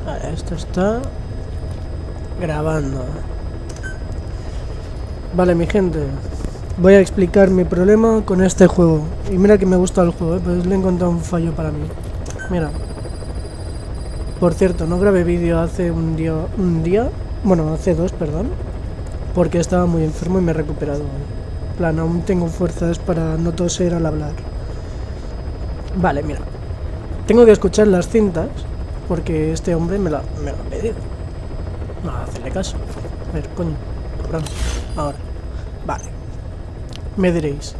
Vale, esto está grabando. Vale, mi gente, voy a explicar mi problema con este juego. Y mira que me gusta el juego, pues le he encontrado un fallo para mí. Mira. Por cierto, no grabé vídeo hace un día, bueno, hace dos, perdón, porque estaba muy enfermo y me he recuperado hoy. En plan, aún tengo fuerzas para no toser al hablar. Vale, mira. Tengo que escuchar las cintas porque este hombre me lo ha pedido. No, hacerle caso. A ver, coño. Pronto. Ahora. Vale. Me diréis,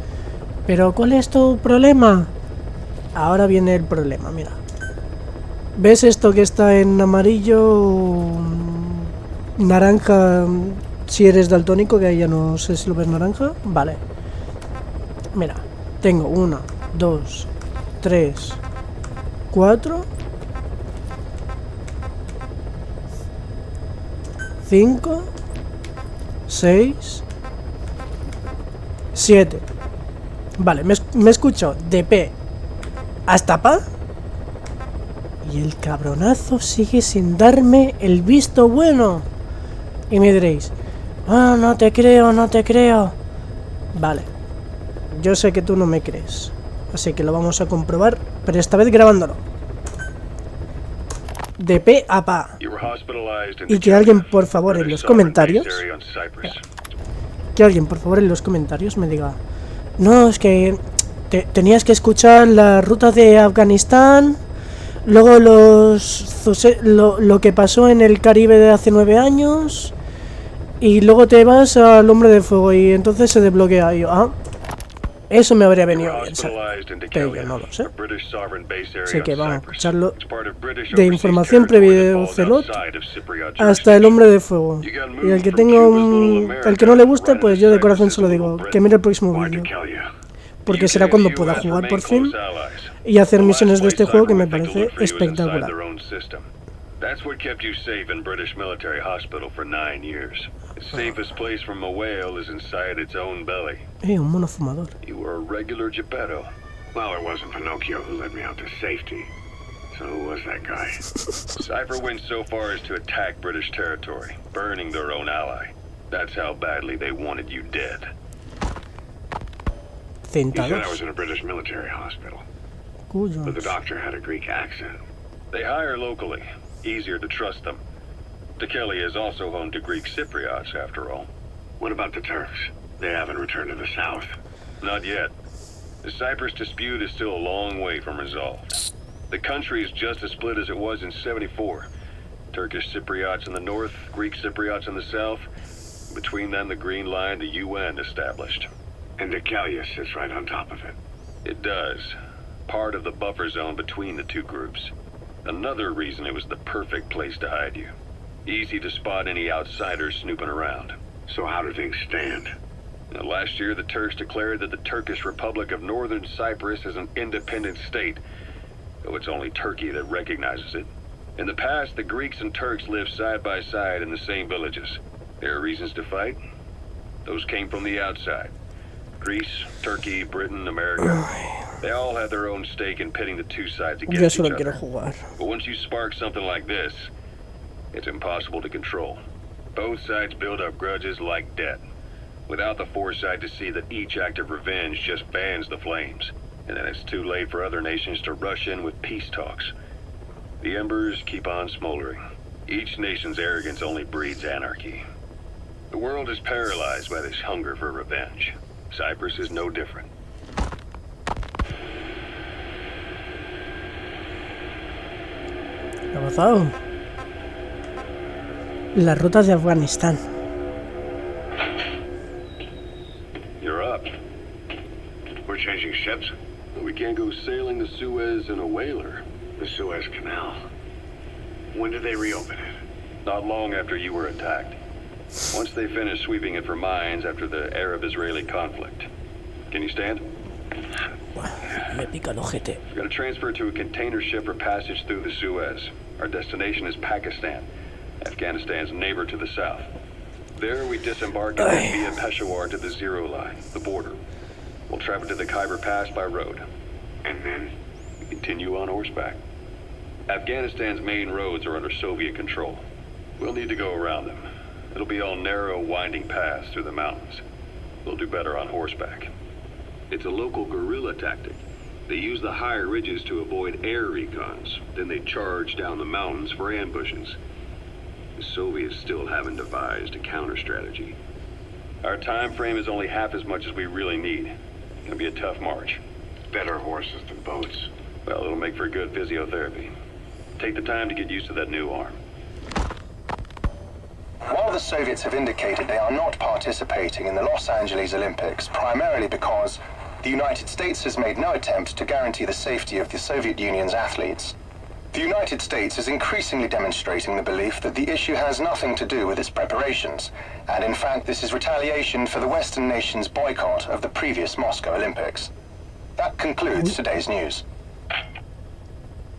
¿pero cuál es tu problema? Ahora viene el problema, mira. ¿Ves esto que está en amarillo? Naranja, si eres daltónico, que ahí ya no sé si lo ves naranja. Vale. Mira, tengo 1, 2, 3, 4, 5, 6, 7. Vale, me escucho de P hasta Pa. Y el cabronazo sigue sin darme el visto bueno. Y me diréis, ah, no te creo, no te creo. Vale, yo sé que tú no me crees, así que lo vamos a comprobar, pero esta vez grabándolo. De P a Pa. Y que alguien por favor en los comentarios, me diga, no, es que tenías que escuchar la ruta de Afganistán, luego lo que pasó en el Caribe de hace 9 años, y luego te vas al Hombre de Fuego y entonces se desbloquea. Y yo, eso me habría venido bien, ¿sabes? Pero yo no lo sé. Así que vamos a escucharlo. De información previo celot hasta el Hombre de Fuego. Y el que el que no le guste, pues yo de corazón se lo digo, que mire el próximo vídeo. Porque será cuando pueda jugar por fin y hacer misiones de este juego, que me parece espectacular. That's what kept you safe in British military hospital for 9 years. The safest place from a whale is inside its own belly. Un mono fumador. You were a regular Geppetto. Well, it wasn't Pinocchio who led me out to safety. So who was that guy? Cypher went so far as to attack British territory, burning their own ally. That's how badly they wanted you dead. You said I was in a British military hospital. But the doctor had a Greek accent. They hire locally. Easier to trust them. Tekelia is also home to Greek Cypriots, after all. What about the Turks? They haven't returned to the south. Not yet. The Cyprus dispute is still a long way from resolved. The country is just as split as it was in 74. Turkish Cypriots in the north, Greek Cypriots in the south. Between them, the Green Line, the UN established. And Tekelia sits right on top of it. It does. Part of the buffer zone between the two groups. Another reason it was the perfect place to hide you. Easy to spot any outsiders snooping around. So how do things stand? Now, last year, the Turks declared that the Turkish Republic of Northern Cyprus is an independent state, though it's only Turkey that recognizes it. In the past, the Greeks and Turks lived side by side in the same villages. There are reasons to fight. Those came from the outside. Greece, Turkey, Britain, America. They all had their own stake in pitting the two sides against each other. But once you spark something like this, it's impossible to control. Both sides build up grudges like debt, without the foresight to see that each act of revenge just fans the flames. And then it's too late for other nations to rush in with peace talks. The embers keep on smoldering. Each nation's arrogance only breeds anarchy. The world is paralyzed by this hunger for revenge. Cyprus is no different. ¿Qué ha pasado? La ruta de Afganistán. You're up. We're changing ships. We can't go sailing the Suez in a whaler. The Suez Canal. When did they reopen it? Not long after you were attacked. Once they finished sweeping it for mines after the Arab-Israeli conflict. Can you stand? Me pica el ojete. We're going to transfer to a container ship for passage through the Suez. Our destination is Pakistan, Afghanistan's neighbor to the south. There we disembark and head via Peshawar to the Zero Line, the border. We'll travel to the Khyber Pass by road. And then we continue on horseback. Afghanistan's main roads are under Soviet control. We'll need to go around them. It'll be all narrow, winding paths through the mountains. We'll do better on horseback. It's a local guerrilla tactic. They use the higher ridges to avoid air recons. Then they charge down the mountains for ambushes. The Soviets still haven't devised a counter-strategy. Our time frame is only half as much as we really need. It'll be a tough march. Better horses than boats. Well, it'll make for good physiotherapy. Take the time to get used to that new arm. While the Soviets have indicated they are not participating in the Los Angeles Olympics, primarily because the United States has made no attempt to guarantee the safety of the Soviet Union's athletes, the United States is increasingly demonstrating the belief that the issue has nothing to do with its preparations, and in fact this is retaliation for the Western nations' boycott of the previous Moscow Olympics. That concludes today's news.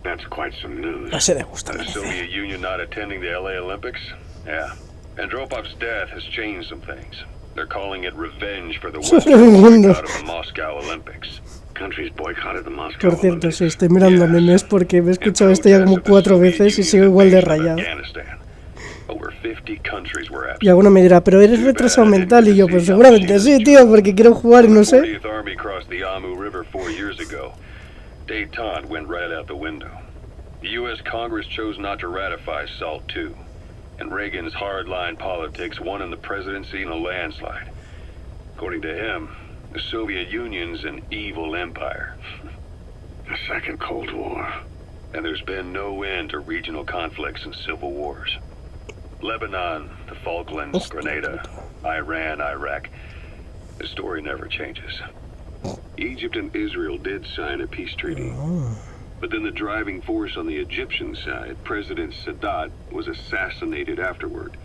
That's quite some news. The Soviet Union not attending the LA Olympics? Yeah. Andropov's death has changed some things. They're calling it revenge for the Western boycott of the Moscow Olympics. Countries boycotted the Moscow Por cierto, Olympics. si estoy mirando memes porque me he escuchado esto ya como 4 veces y sigo igual de rayado. Y alguno me dirá, pero eres retrasado mental, y yo, pues seguramente sí, tío, porque quiero jugar y no sé. Détente went right out the window. The U.S. Congress chose not to ratify SALT II, and Reagan's hardline politics won him the presidency in a landslide. According to him, the Soviet Union's an evil empire. A second Cold War. And there's been no end to regional conflicts and civil wars. Lebanon, the Falklands, Grenada, Iran, Iraq. The story never changes. Egypt and Israel did sign a peace treaty. But then the driving force on the Egyptian side, President Sadat, was assassinated afterward.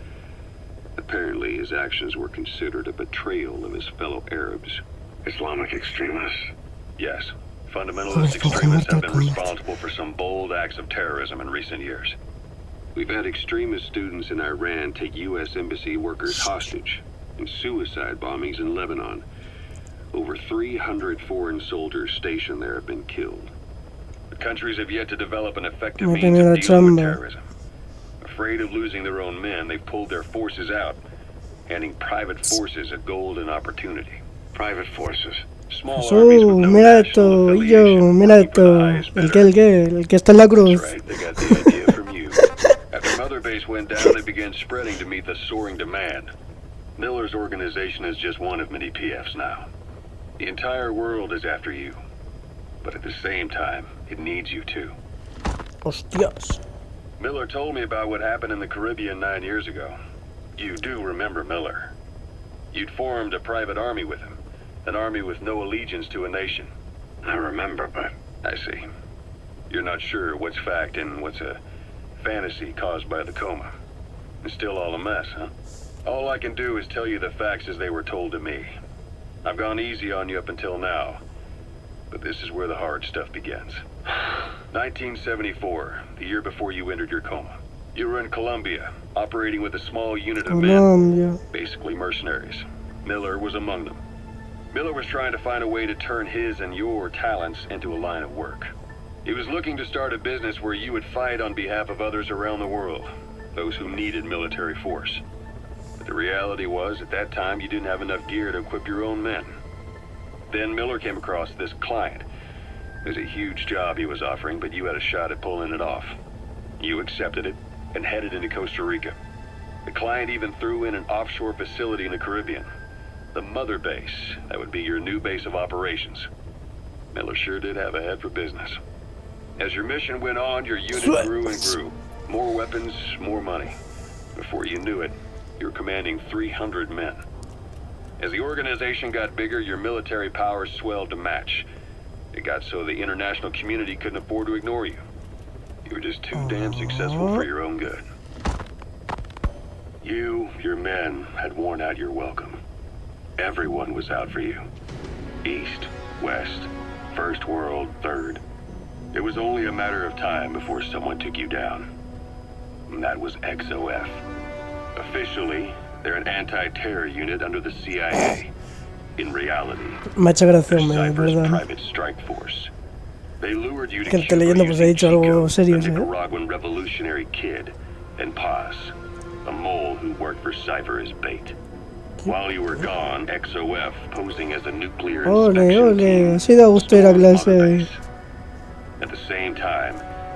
Apparently his actions were considered a betrayal of his fellow Arabs. Islamic extremists? Yes. Fundamentalist extremists have been responsible for some bold acts of terrorism in recent years. We've had extremist students in Iran take U.S. embassy workers hostage, and suicide bombings in Lebanon. Over 300 foreign soldiers stationed there have been killed. The countries have yet to develop an effective means of dealing with terrorism. Afraid of losing their own men, they've pulled their forces out, handing private forces a golden opportunity. Private forces. Small armies with no national affiliation. Mira esto, el que está en la cruz. That's right, they got the idea from you. After Mother Base went down, they began spreading to meet the soaring demand. Miller's organization is just one of many PFs now. The entire world is after you. But at the same time, it needs you too. Hostias. Miller told me about what happened in the Caribbean 9 years ago. You do remember Miller. You'd formed a private army with him. An army with no allegiance to a nation. I remember, but... I see. You're not sure what's fact and what's a fantasy caused by the coma. It's still all a mess, huh? All I can do is tell you the facts as they were told to me. I've gone easy on you up until now. But this is where the hard stuff begins. 1974, the year before you entered your coma. You were in Colombia, operating with a small unit of men, basically mercenaries. Miller was among them. Miller was trying to find a way to turn his and your talents into a line of work. He was looking to start a business where you would fight on behalf of others around the world, those who needed military force. But the reality was, at that time, you didn't have enough gear to equip your own men. Then Miller came across this client. It was a huge job he was offering, but you had a shot at pulling it off. You accepted it and headed into Costa Rica. The client even threw in an offshore facility in the Caribbean. The Mother Base, that would be your new base of operations. Miller sure did have a head for business. As your mission went on, your unit grew and grew. More weapons, more money. Before you knew it, you were commanding 300 men. As the organization got bigger, your military powers swelled to match. It got so the international community couldn't afford to ignore you. You were just too damn successful for your own good. You, your men, had worn out your welcome. Everyone was out for you. East, West, First World, Third. It was only a matter of time before someone took you down. And that was XOF. Officially, they're an anti-terror unit under the CIA. In reality, they're Cypher's private strike force. They lured you to Que leyendo pues he dicho algo serio, a Nicaraguan revolutionary kid, and Paz, a mole who worked for Cypher as bait. While you were gone, XOF, posing as a nuclear inspection team, así da gusto ir a clase. At the same time,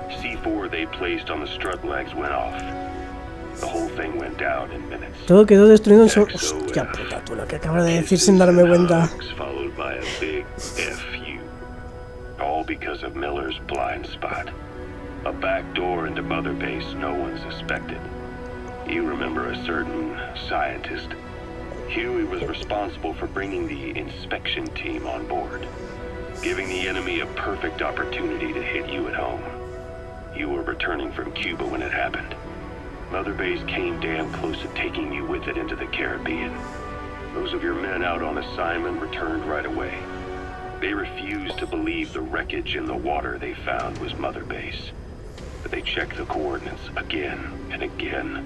C4 they placed on the strut legs went off. The whole thing went down in minutes. Todo quedó destruido en su... Hostia puta, tú lo que acabas de decir sin darme cuenta. Followed by a big FU. All because of Miller's blind spot. A back door into Mother Base no one suspected. You remember a certain scientist? Huey was responsible for bringing the inspection team on board, giving the enemy a perfect opportunity to hit you at home. You were returning from Cuba when it happened. Mother Base came damn close to taking you with it into the Caribbean. Those of your men out on assignment returned right away. They refused to believe the wreckage in the water they found was Mother Base. But they checked the coordinates again and again,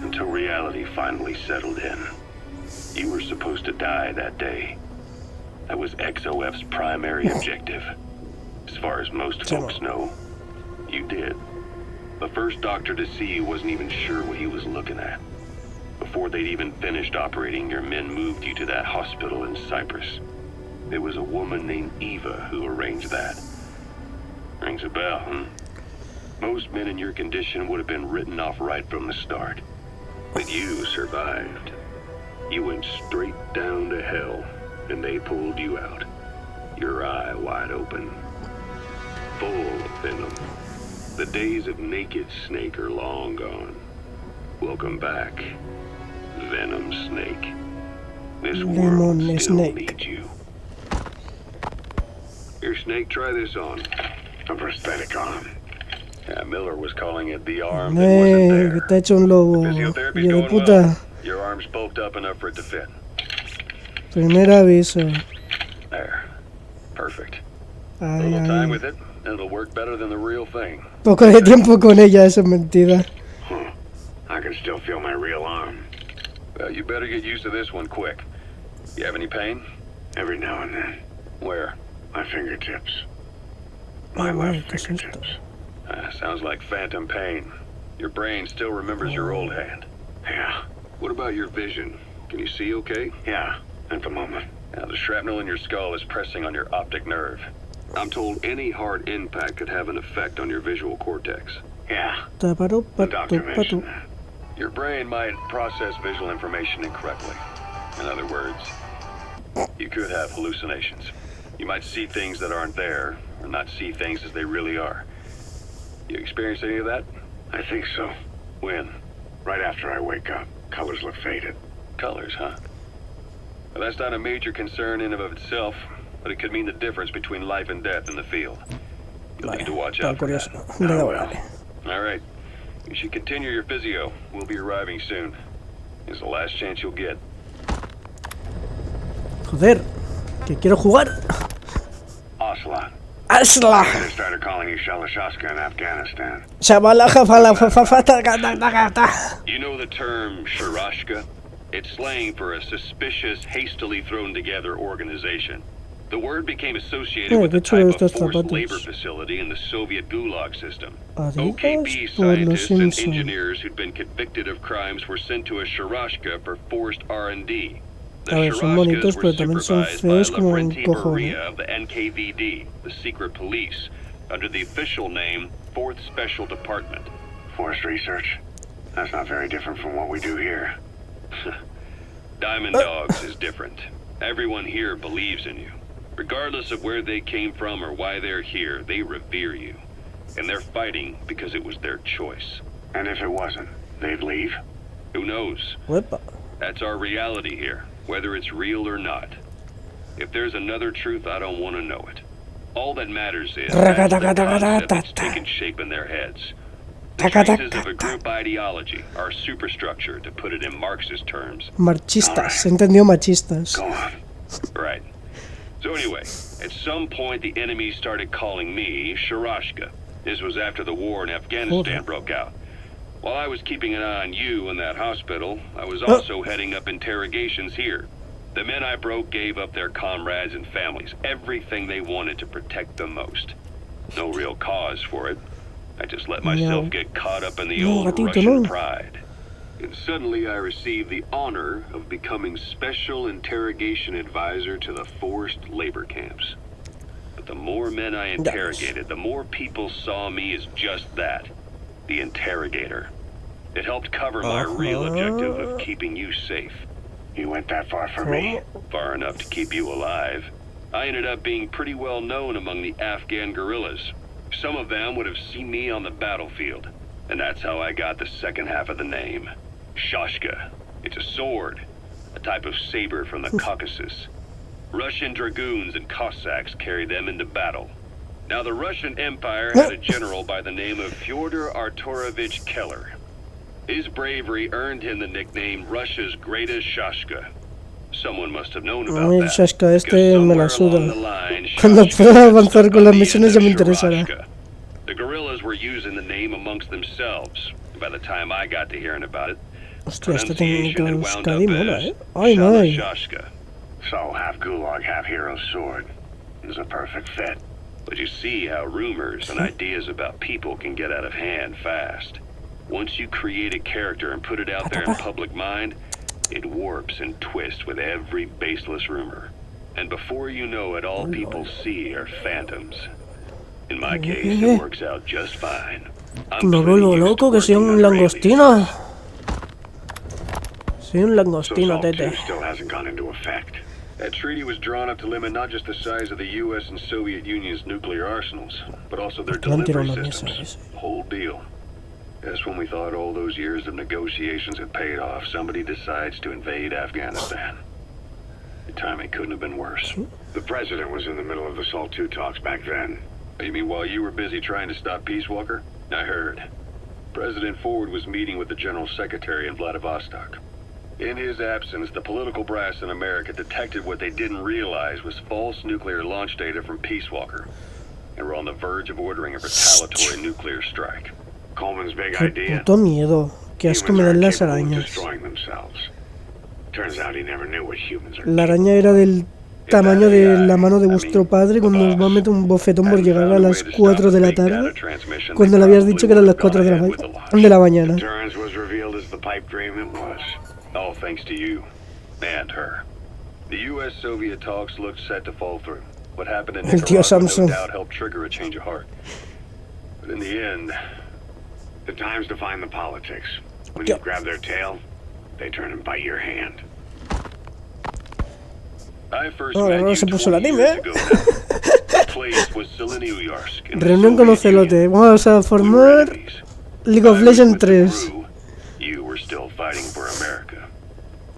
until reality finally settled in. You were supposed to die that day. That was XOF's primary objective. As far as most folks know, you did. The first doctor to see you wasn't even sure what he was looking at. Before they'd even finished operating, your men moved you to that hospital in Cyprus. It was a woman named Eva who arranged that. Rings a bell, huh? Most men in your condition would have been written off right from the start. But you survived. You went straight down to hell, and they pulled you out. Your eye wide open. Full of venom. The days of naked Snake are long gone. Welcome back, Venom Snake. This world still needs you. Here, Snake, try this on. A prosthetic arm. Yeah, Miller was calling it the arm that wasn't there. Que te ha hecho un lobo, Physiotherapy's hijo de going puta. well. Your arm's bulked up enough for it to fit. Primer aviso. There. Perfect. Ay, A little time ay. with it, and it'll work better than the real thing. Poco de tiempo con ella, eso es mentira. I can still feel my real arm. Well, you better get used to this one quick. You have any pain? Every now and then. Where? My fingertips. My left fingertips. Sounds like phantom pain. Your brain still remembers your old hand. Yeah. What about your vision? Can you see okay? Yeah, at the moment. Now, the shrapnel in your skull is pressing on your optic nerve. I'm told any hard impact could have an effect on your visual cortex. Yeah. The doctor mentioned that. Your brain might process visual information incorrectly. In other words, you could have hallucinations. You might see things that aren't there, or not see things as they really are. You experience any of that? I think so. When? Right after I wake up. Colors look faded. Colors, huh? Well, that's not a major concern in and of itself, but it could mean the difference between life and death in the field. You'll need to watch out for that. Oh, well. All right. You should continue your physio. We'll be arriving soon. It's the last chance you'll get. Joder, que quiero jugar. Aslan. Aslan. They started calling you Shalashashka in Afghanistan. You know the term Sharashka? It's slang for a suspicious, hastily thrown together organization. The word became associated with the type of forced labor facility in the Soviet Gulag system. OKP scientists and engineers who'd been convicted of crimes were sent to a Sharashka for forced R&D. The Sharashkas were supervised by Lavrenti Beria of the NKVD, the secret police, under the official name 4th Special Department. Forced research? That's not very different from what we do here. Diamond Dogs is different. Everyone here believes in you. Regardless of where they came from or why they're here, they revere you. And they're fighting because it was their choice. And if it wasn't, they'd leave? Who knows? That's our reality here, whether it's real or not. If there's another truth, I don't want to know it. All that matters is that's the concept that's taken shape in their heads. The traces of a group ideology, our superstructure, to put it in Marxist terms. Marchistas, entendió machistas. Go on. Right. So anyway, at some point the enemy started calling me Sharashka. This was after the war in Afghanistan broke out. While I was keeping an eye on you in that hospital, I was also heading up interrogations here. The men I broke gave up their comrades and families, everything they wanted to protect the most. No real cause for it. I just let myself get caught up in the old Russian pride. And suddenly I received the honor of becoming special interrogation advisor to the forced labor camps. But the more men I interrogated, the more people saw me as just that, the interrogator. It helped cover my real objective of keeping you safe. You went that far for me? Far enough to keep you alive. I ended up being pretty well known among the Afghan guerrillas. Some of them would have seen me on the battlefield, and that's how I got the second half of the name. Shashka. It's a sword, a type of saber from the Caucasus. Russian dragoons and Cossacks carried them into battle. Now the Russian Empire had a general by the name of Fyodor Arturovich Keller. His bravery earned him the nickname Russia's greatest Shashka. Someone must have known about that. Shashka este me la suda. Cuando pueda avanzar con las misiones ya me interesará. The guerrillas were using the name amongst themselves. By the time I got to hearing about it, hostia, esta técnica de Euskadi mola, Ay, my. So half gulag, half hero sword. Is a perfect fit. But you see how rumors and ideas about people can get out of hand fast. Once you create a character and put it out there in public mind, it warps and twists with every baseless rumor. And before you know it, all people see are phantoms. In my case, it works out just fine. Me vuelvo loco que soy un langostino. Soy un langostino, tete. Still hasn't gone into effect. That treaty was drawn up to limit not just the size of the U.S. and Soviet Union's nuclear arsenals, but also their delivery systems. The whole deal. Just when we thought all those years of negotiations had paid off, somebody decides to invade Afghanistan. The timing couldn't have been worse. The president was in the middle of the SALT II talks back then. You mean while you were busy trying to stop Peace Walker? I heard. President Ford was meeting with the General Secretary in Vladivostok. In his absence, the political brass in America detected what they didn't realize was false nuclear launch data from Peace Walker, and were on the verge of ordering a retaliatory nuclear strike. Coleman's big idea. Puto miedo. Qué asco me dan las arañas. Turns out he never knew what humans are. La araña era del tamaño de la mano de vuestro padre cuando nos va a meter un bofetón por llegar a las 4 de la tarde, cuando le habías dicho que eran las 4 de la mañana. All thanks to you and her. The U.S.-Soviet talks looked set to fall through. What happened in Nicaragua no doubt helped trigger a change of heart. But in the end, the time's define the politics. When you grab their tail, they turn and bite your hand. I first met you 20 years ago now. The place was Selenouyarsk. Reunión con Ocelote. Vamos a formar League of Legends 3. You were still fighting for America.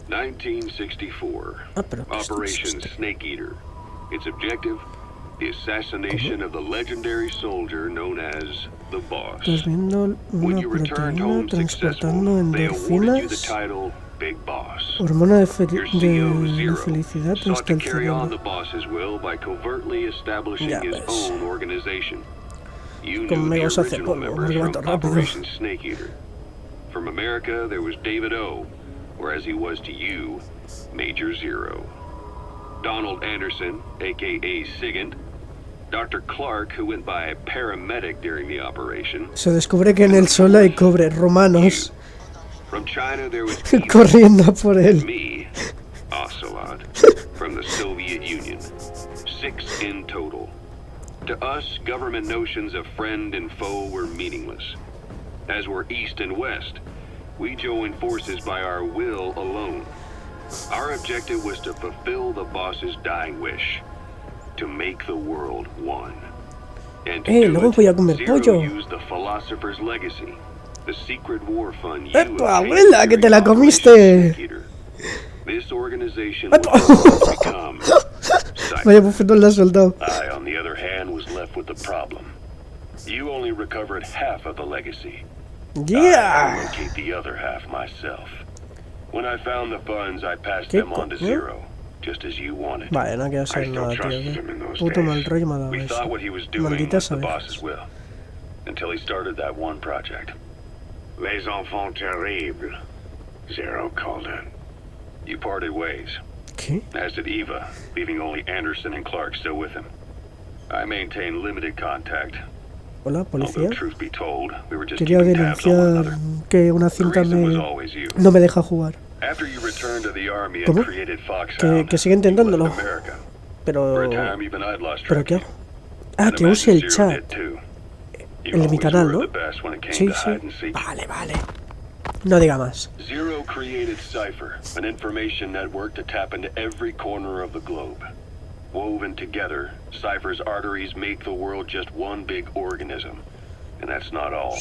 1964. Operation Snake Eater. Its objective, the assassination of the legendary soldier known as the Boss. When you returned home successful, they awarded you the title Big Boss. Hormona de Your CEO, Zero, felicidad sought to carry on the boss's will by covertly establishing his own organization. You knew the original members from Operation Snake Eater. From America, there was David O., or as he was to you, Major Zero. Donald Anderson, a.k.a. Sigint. Dr. Clark, who went by paramedic during the operation. Se descubre que en el sol hay cobre, romanos. From China, there was corriendo por él. Me, Ocelot, from the Soviet Union. 6 in total. To us, government notions of friend and foe were meaningless. As were East and West, we joined forces by our will alone. Our objective was to fulfill the boss's dying wish, to make the world one. And to do it, Zero used the philosopher's legacy, the secret war fund you abuela, que te la comiste. This organization would become Vaya bufetón la has soltado. I, on the other hand, was left with the problem. You only recovered half of the legacy. Yeah. I locate the other half myself. When I found the funds, I passed them on to Zero, just as you wanted. Vale, no quiero hacer nada, tío. Puto mal rollo me ha dado We thought what he was doing was the boss's will, until he started that one project. Les enfants terribles, Zero called it. You parted ways. ¿Qué? As did Eva, leaving only Anderson and Clark still with him. I maintain limited contact. Hola, policía. Although, truth be told, we were just Quería keeping tabs on one denunciar another. que una The cinta reason was always you. no me deja jugar. After you returned to the army and ¿Cómo? created Foxhound, Que sigue you intentándolo. left America. Pero... For a time, even I'd lost ¿Pero track qué of hago? you. Ah, And que use el imagine Zero chat. did too. You El de mi always canal, were ¿no? the best when it came Sí, to sí. hide and seek. Vale, vale. No diga más. Zero created Cypher, an information network to tap into every corner of the globe. Woven together, Cypher's arteries make the world just one big organism. And that's not all.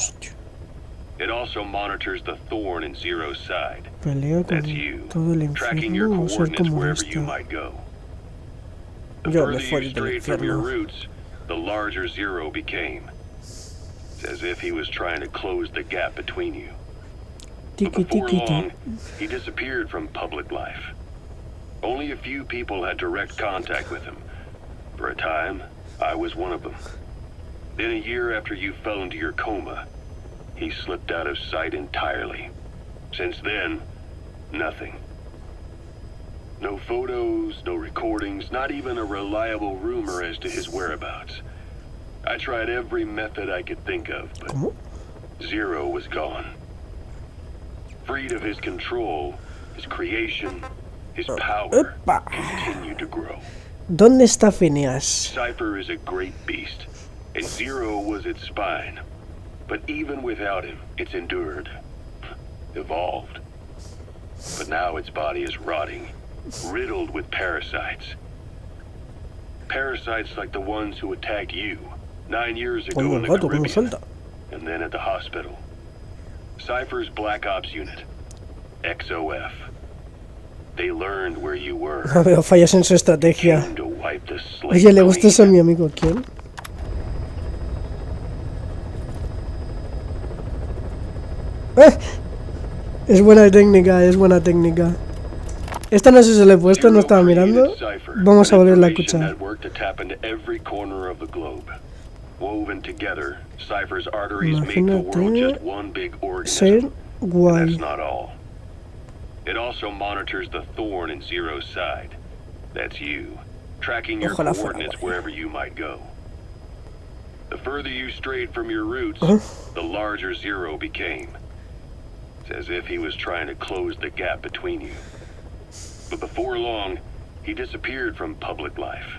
It also monitors the thorn in Zero's side. Pelea con That's you, todo el tracking your infierno o ser coordinates como wherever you este. might go. The Yo me further fui you del strayed from your infierno. roots, the larger Zero became. It's as if he was trying to close the gap between you. But Tiki before tiki long, ti. he disappeared from public life. Only a few people had direct contact with him. For a time, I was one of them. Then a year after you fell into your coma, he slipped out of sight entirely. Since then, nothing. No photos, no recordings, not even a reliable rumor as to his whereabouts. I tried every method I could think of, but ¿Cómo? Zero was gone. Freed of his control, his creation, his power Epa. continued to grow. ¿Dónde está Phineas? Cypher is a great beast, and Zero was its spine. But even without him, it's endured, evolved. But now its body is rotting, riddled with parasites. Parasites like the ones who attacked you 9 years ago Oye, in the gato, ¿cómo Caribbean, suelta? and then at the hospital. Cypher's Black Ops Unit, XOF. They learned where you were. No veo fallas en su estrategia. Came to wipe the slate Oye, ¿le gusta eso a clean. mi amigo? ¿Quién? ¡Eh! Es buena técnica, es buena técnica. Esta no sé si se la he puesto, no estaba mirando. Vamos a volverla a escuchar. Imagínate ser guay. It also monitors the thorn in Zero's side. That's you, tracking your Ojalá fuera coordinates guay. wherever you might go. The further you strayed from your roots, the larger Zero became. It's as if he was trying to close the gap between you. But before long, he disappeared from public life.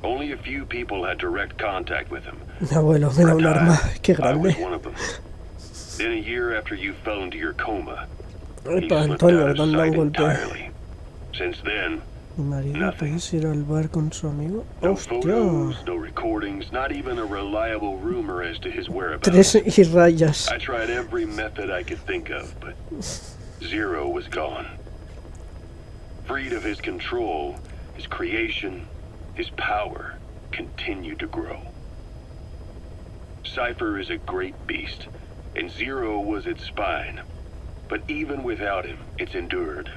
Only a few people had direct contact with him. Mi abuelo me da un arma. Qué I was grande. one of them. Then a year after you fell into your coma, he Epa, slipped Antonio, out of dando un sight golpe. entirely. Since then, Mi marido, Nothing. ¿puedes ir al bar con su amigo? no Hostia. photos, no recordings, not even a reliable rumor as to his whereabouts. 3 y rayas. I tried every method I could think of, but Zero was gone. Freed of his control, his creation, his power continued to grow. Cypher is a great beast, and Zero was its spine. But even without him, it's endured,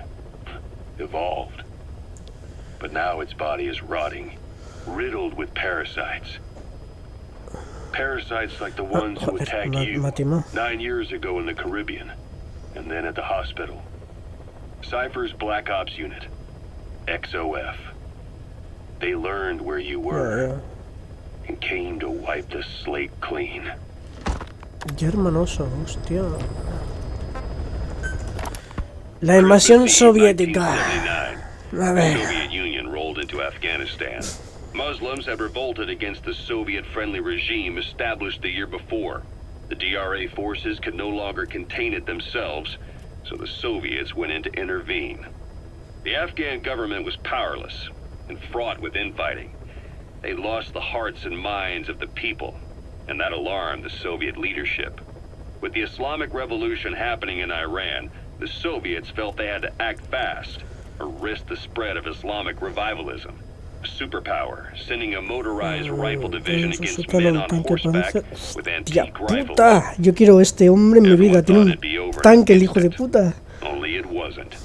evolved. But now its body is rotting, riddled with parasites. Parasites like the ones who Joder, attacked me you ha timado. 9 years ago in the Caribbean, and then at the hospital. Cypher's Black Ops Unit, XOF. They learned where you were and came to wipe the slate clean. Ya hermanoso, hostia. La invasión soviética. A The ver. Soviet Union rolled into Afghanistan. Muslims had revolted against the Soviet-friendly regime established the year before. The DRA forces could no longer contain it themselves, so the Soviets went in to intervene. The Afghan government was powerless and fraught with infighting. They lost the hearts and minds of the people, and that alarmed the Soviet leadership. With the Islamic Revolution happening in Iran, the Soviets felt they had to act fast or risk the spread of Islamic revivalism. A superpower, sending a motorized rifle division against men on horseback with Hostia antique rifles. puta. Yo quiero este hombre en mi vida. Tiene un tanque el hijo de puta. Only it wasn't.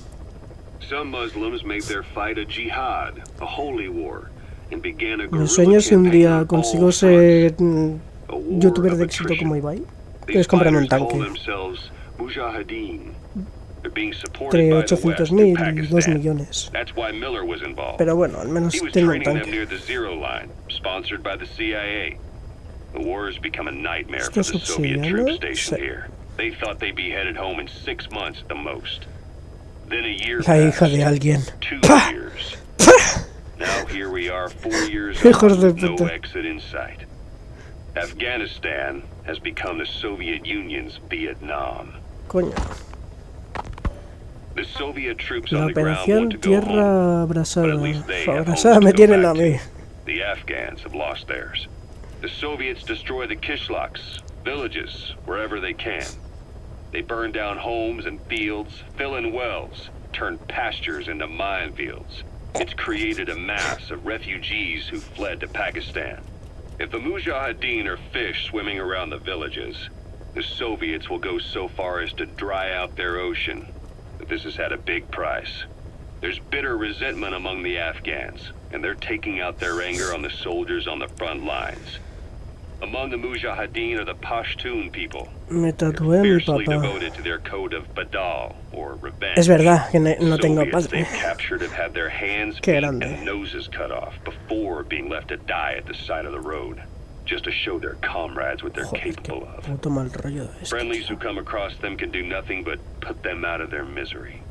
Some Muslims made their fight a jihad, a holy war, and began a Mi guerrilla sueño es si un campaign día on consigo all ser fronts. A war youtuber of de éxito attrition. como Ibai. These Es comprarme un fighters call tanque. themselves mujahideen, entre 800.000 y 2 millones. Pero bueno, al menos tengo un tanque. ¿Estos obsidianos? Sí. La hija de alguien. ¡Pah! Hijos de puta. Afghanistan has become the Soviet Union's Vietnam. Coño. The Soviet troops La on the ground operación want to go Tierra home, Abrasada. but at least they have Abrasada homes me to go tienen a back mí. to. The Afghans have lost theirs. The Soviets destroy the kishlaks, villages, wherever they can. They burn down homes and fields, fill in wells, turn pastures into minefields. It's created a mass of refugees who fled to Pakistan. If the Mujahideen are fish swimming around the villages, the Soviets will go so far as to dry out their ocean. But this has had a big price. There's bitter resentment among the Afghans, and they're taking out their anger on the soldiers on the front lines. Among the Mujahideen are the Pashtun people. Me tatué a mi Fiercely papá. devoted to their code of Badal, or revenge. Es verdad que no tengo Soviets padre. they've captured have had their hands, Qué feet, grande. and noses cut off before being left to die at the side of the road, just to show their comrades what they're Joder, capable qué of. puto mal rollo es. Friendlies who come across them can do nothing but put them out of their misery.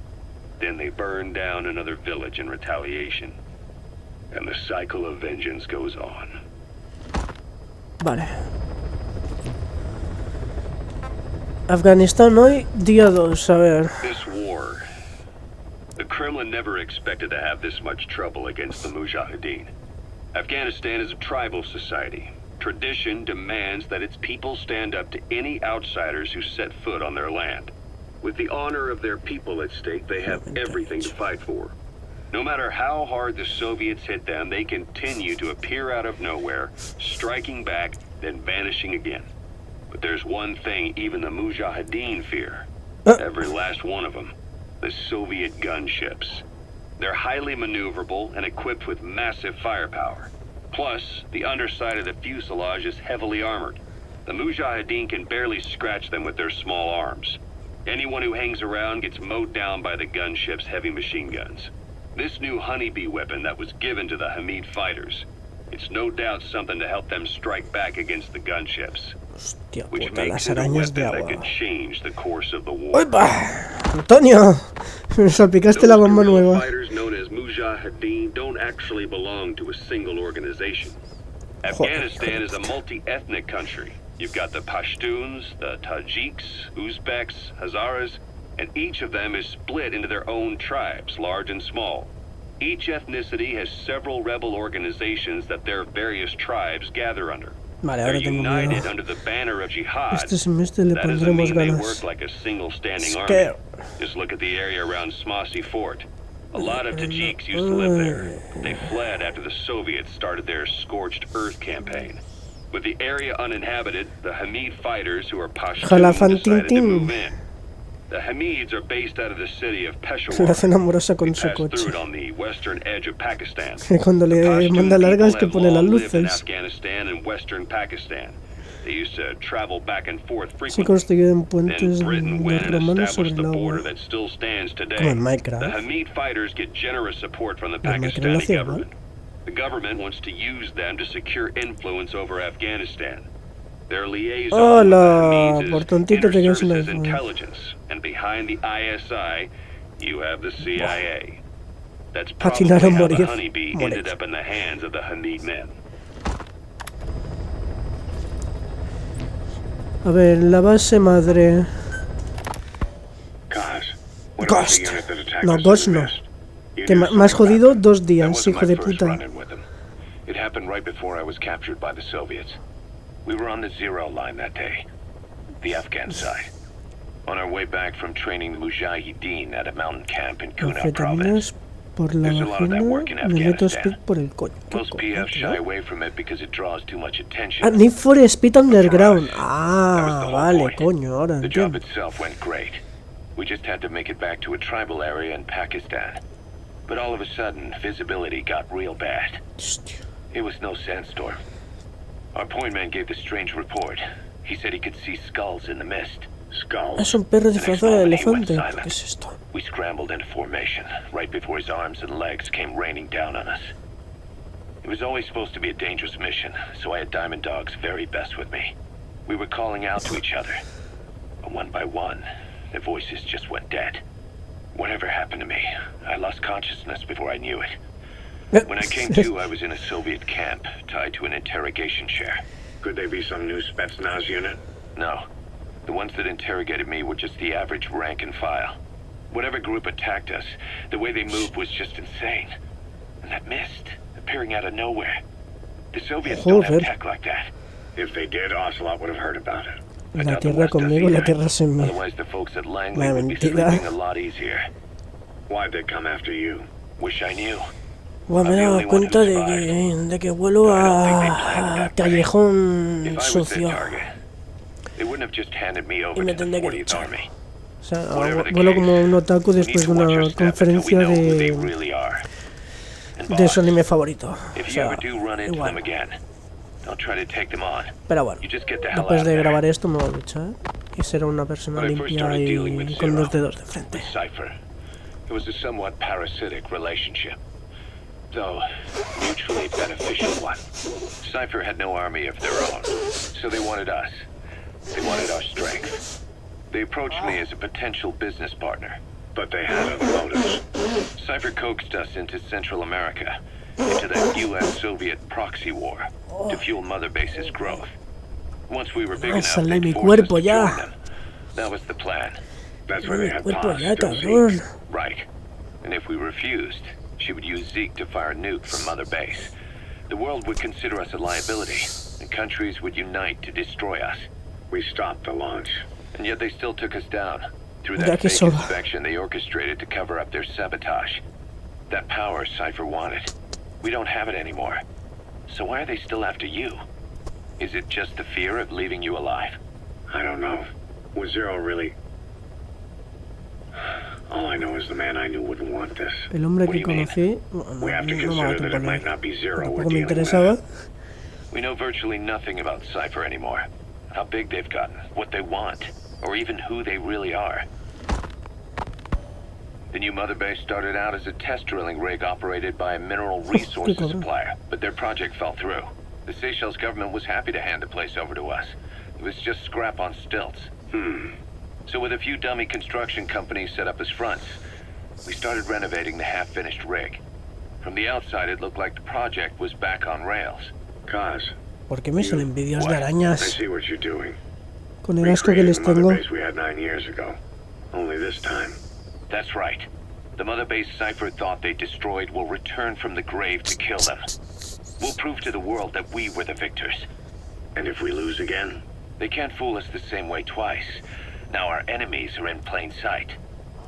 Then they burn down another village in retaliation. And the cycle of vengeance goes on. Vale. Afganistán hoy, día 2, a ver. This war. The Kremlin never expected to have this much trouble against the Mujahideen. Afghanistan is a tribal society. Tradition demands that its people stand up to any outsiders who set foot on their land. With the honor of their people at stake, they have everything to fight for. No matter how hard the Soviets hit them, they continue to appear out of nowhere, striking back, then vanishing again. But there's one thing even the Mujahideen fear. Every last one of them. The Soviet gunships. They're highly maneuverable and equipped with massive firepower. Plus, the underside of the fuselage is heavily armored. The Mujahideen can barely scratch them with their small arms. Anyone who hangs around gets mowed down by the gunship's heavy machine guns. This new honeybee weapon that was given to the Hamid fighters, it's no doubt something to help them strike back against the gunships. Hostia Which puta, makes las it a arañas de weapon that agua. could change the course of the war. ¡Oipa! ¡Antonio! Me salpicaste la bomba guerrilla nueva. fighters known as Mujahideen don't actually belong to a single organization. Afghanistan is a multi-ethnic country. You've got the Pashtuns, the Tajiks, Uzbeks, Hazaras, and each of them is split into their own tribes, large and small. Each ethnicity has several rebel organizations that their various tribes gather under. Vale, They're ahora tengo united miedo. under the banner of jihad. Este semestre le That doesn't pondremos mean they ganas. work like a single standing army. Scare. Just look at the area around Smasi Fort. A lot of Tajiks used to live there. They fled after the Soviets started their scorched earth campaign. With the area uninhabited, the Hamid fighters, who are Pashtun, decided to move in. The Hamids are based out of the city of Peshawar. La cena amorosa con We su passed coche. through it on the western edge of Pakistan. Que cuando le Pashtun manda largas que people pone have las long lived in luces. Afghanistan and western Pakistan. They used to travel back and forth Se frequently. construyeron Then puentes Britain de went and romanos sobre established el the agua. border that still stands today. Como en The Minecraft. Hamid fighters get generous support from the Los Minecraft lo Pakistani hacían, ¿no? government. The government wants to use them to secure influence over Afghanistan. Their liaison with the Hola, Hamids por is tontito tenías un Inter-Services iPhone. Intelligence, and behind the ISI, you have the CIA. That's probably Patinar o how the morir. honeybee Morir. ended up in the hands of the Hamid men. A ver, la base madre. Ghost. No, Ghost no. Que más jodido 2 días, hijo de puta. It happened right before I was captured by the Soviets. We were on the zero line that day, the Afghan side. On our way back from training the Mujahideen at a mountain camp in Kunar province. Anfetaminas por la There's a lot of that vagina, work in me meto Afghanistan. speed por el coño. ¿Qué Most coño, PFs shy tío? away from it because it draws too much attention. Ah, Need for Speed Underground. That was Ah, the whole vale, point. coño, ahora The job entiendo. itself went great. We just had to make it back to a tribal area in Pakistan. But all of a sudden, visibility got real bad. Hostia. It was no sandstorm. Our point man gave the strange report. He said he could see skulls in the mist, Es un perro disfrazado de elefante. ¿Qué es esto? We scrambled into formation right before his arms and legs came raining down on us. It was always supposed to be a dangerous mission, so I had Diamond Dog's very best with me. We were calling out to each other, but one by one, their voices just went dead. Whatever happened to me, I lost consciousness before I knew it. When I came to, I was in a Soviet camp, tied to an interrogation chair. Could they be some new Spetsnaz unit? No. The ones that interrogated me were just the average rank and file. Whatever group attacked us, the way they moved was just insane. And that mist, appearing out of nowhere. The Soviets don't have tech like that. If they did, Ocelot would have heard about it. La tierra conmigo, la tierra sin mí. Otherwise, the folks at Langley would be sleeping a lot easier. Why'd they come after you? Wish I knew. Bueno, me he dado cuenta de que vuelo a callejón sucio. Y me tendré que duchar. O sea, vuelo como un otaku después de una conferencia de su anime favorito. O sea, igual. Pero bueno, después de grabar esto me voy a duchar y será una persona limpia y con dos dedos de frente. It was a somewhat parasitic relationship, though mutually beneficial one. Cypher had no army of their own, so they wanted us. They wanted our strength. They approached me as a potential business partner, but they had other motives. Cypher coaxed us into Central America, into that US-Soviet proxy war, to fuel Mother Base's growth. Once we were big enough, they forced us to join them. That was the plan. That's where they had pause. Right. And if we refused, she would use Zeke to fire a nuke from Mother Base. The world would consider us a liability, and countries would unite to destroy us. We stopped the launch. And yet they still took us down. Through that fake inspection they orchestrated to cover up their sabotage. That power Cypher wanted. We don't have it anymore. So why are they still after you? Is it just the fear of leaving you alive? I don't know. Was Zero really... All I know is the man I knew wouldn't want this. El hombre que conocí, no me da tiempo a leer. Tampoco me interesaba. We know virtually nothing about Cypher anymore. How big they've gotten, what they want, or even who they really are. The new Mother Base started out as a test drilling rig operated by a mineral resources supplier, but their project fell through. The Seychelles government was happy to hand the place over to us. It was just scrap on stilts. So with a few dummy construction companies set up as fronts, we started renovating the half-finished rig. From the outside, it looked like the project was back on rails. Cause, ¿Por qué me salen vídeos de arañas? I see what you're doing. Con el asco que les tengo. The Mother Base we had 9 years ago. Only this time. That's right. The Mother Base Cypher thought they destroyed will return from the grave to kill them. We'll prove to the world that we were the victors. And if we lose again? They can't fool us the same way twice. Now our enemies are in plain sight.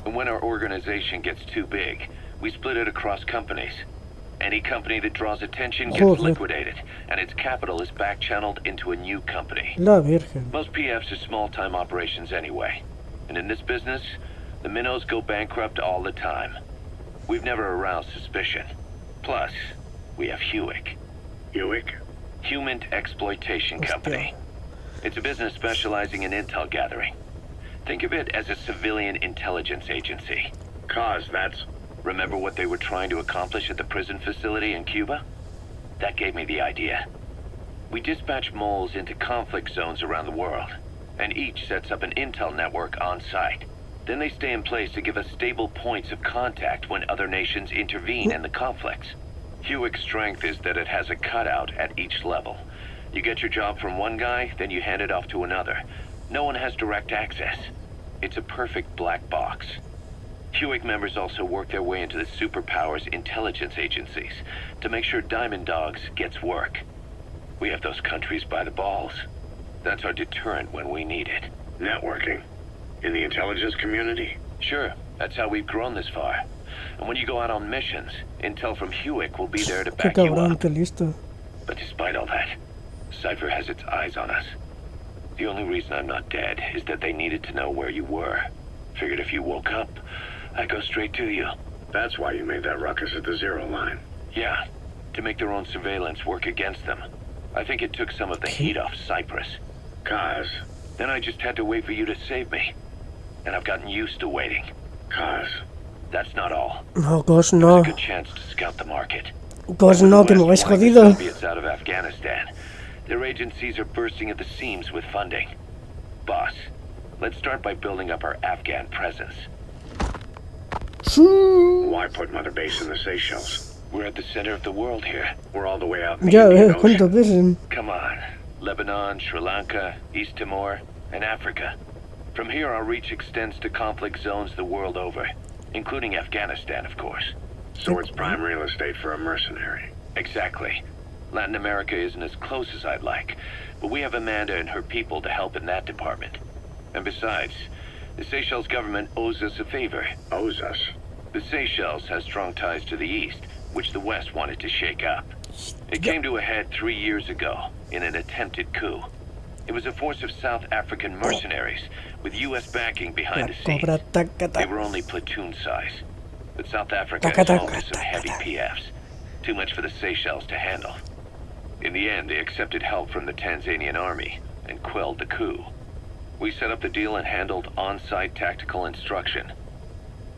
And when our organization gets too big, we split it across companies. Any company that draws attention gets liquidated, and its capital is back-channeled into a new company. La Virgen. Most PFs are small-time operations anyway. And in this business, the minnows go bankrupt all the time. We've never aroused suspicion. Plus, we have Hewick. Hewick? Human Exploitation Company. It's a business specializing in intel gathering. Think of it as a civilian intelligence agency. Cause that's... Remember what they were trying to accomplish at the prison facility in Cuba? That gave me the idea. We dispatch moles into conflict zones around the world, and each sets up an intel network on site. Then they stay in place to give us stable points of contact when other nations intervene in the conflicts. Hewick's strength is that it has a cutout at each level. You get your job from one guy, then you hand it off to another. No one has direct access. It's a perfect black box. Hewick members also work their way into the superpowers intelligence agencies to make sure Diamond Dogs gets work. We have those countries by the balls. That's our deterrent when we need it. Networking? In the intelligence community? Sure, that's how we've grown this far. And when you go out on missions, intel from Hewick will be there to back you up. But despite all that, Cypher has its eyes on us. The only reason I'm not dead is that they needed to know where you were. Figured if you woke up, I'd go straight to you. That's why you made that ruckus at the Zero line. Yeah, to make their own surveillance work against them. I think it took some of the heat off Cyprus. Kaz, Then I just had to wait for you to save me. And I've gotten used to waiting. Cause That's not all. No, Cos, It was no. a good chance to scout the market. Cos, With no, the que me West vais wanting the jodido. Soviets out of Afghanistan, their agencies are bursting at the seams with funding. Boss, let's start by building up our Afghan presence. why put Mother Base in the Seychelles? We're at the center of the world here. We're all the way out in the Ya Indian ves, cuánto Ocean. pesan. Come on. Lebanon, Sri Lanka, East Timor, and Africa. From here, our reach extends to conflict zones the world over, including Afghanistan, of course. So it's prime real estate for a mercenary. Exactly. Latin America isn't as close as I'd like, but we have Amanda and her people to help in that department. And besides, the Seychelles government owes us a favor. Owes us. The Seychelles has strong ties to the east, which the West wanted to shake up. It came to a head 3 years ago in an attempted coup. It was a force of South African mercenaries with U.S. backing behind the scenes. Cobra, taca, They taca. were only platoon size, but South Africa Taca, is home taca, to some taca, heavy taca. PFs. Too much for the Seychelles to handle. In the end, they accepted help from the Tanzanian army and quelled the coup. We set up the deal and handled on-site tactical instruction.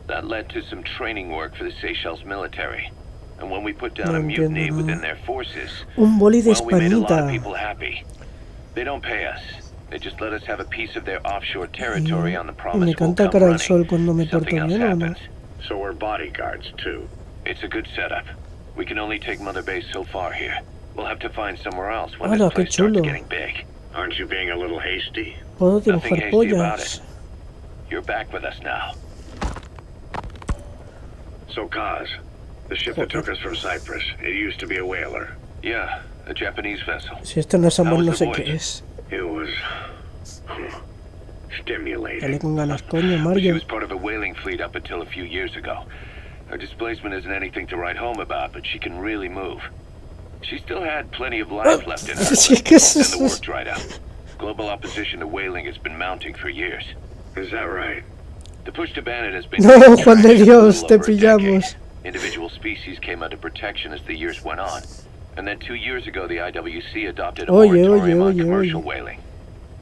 That led to some training work for the Seychelles military. And when we put down No a mutiny entiendo within nada. their forces, Un boli de well, we made a lot of Españita. people happy. They don't pay us. They just let us have a piece of their offshore territory on the ¿Y promise me we'll canta come cara al running sol cuando me if something porto else bien o no? happens. So we're bodyguards, too. It's a good setup. We can only take Mother Base so far here. We'll have to find somewhere else when Hala, this qué place starts chulo. getting big. Aren't you being a little hasty? Puedo Nothing dibujar hasty about pollas. it. You're back with us now. So, Kaz, the ship that took us from Cyprus, it used to be a whaler. Yeah, a Japanese vessel. Si esto no es amor, How was no the sé qué voyage? es. It was Dale stimulating. con ganas, coño, She Mario. was part of a whaling fleet up until a few years ago. Her displacement isn't anything to write home about, but she can really move. She still had plenty of life left in her, Sí, es que es then the eso. work dried out. Global opposition to whaling has been mounting for years. Is that right? The push to ban it has been... No, gaining Juan de traction for a Dios, little te over a decade. pillamos. Individual species came under protection as the years went on. And then 2 years ago, the IWC adopted a Oye, moratorium oye, on oye, commercial oye. whaling.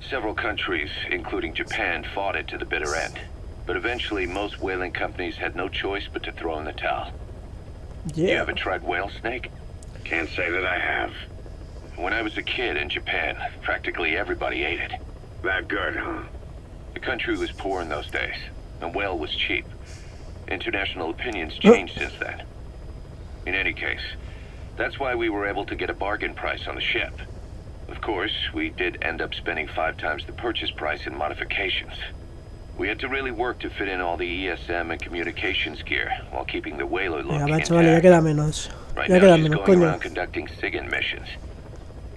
Several countries, including Japan, fought it to the bitter end. But eventually, most whaling companies had no choice but to throw in the towel. You Yeah. ever tried whale snake? Can't say that I have. When I was a kid in Japan, practically everybody ate it. That good, huh? The country was poor in those days, and whale was cheap. International opinions changed since then. In any case, that's why we were able to get a bargain price on the ship. Of course, we did end up spending 5 times the purchase price in modifications. We had to really work to fit in all the ESM and communications gear while keeping the whaler Venga, looking va, chavales, ya intact. queda menos. Right Ya now, queda she's menos, going coño. around conducting SIGINT missions.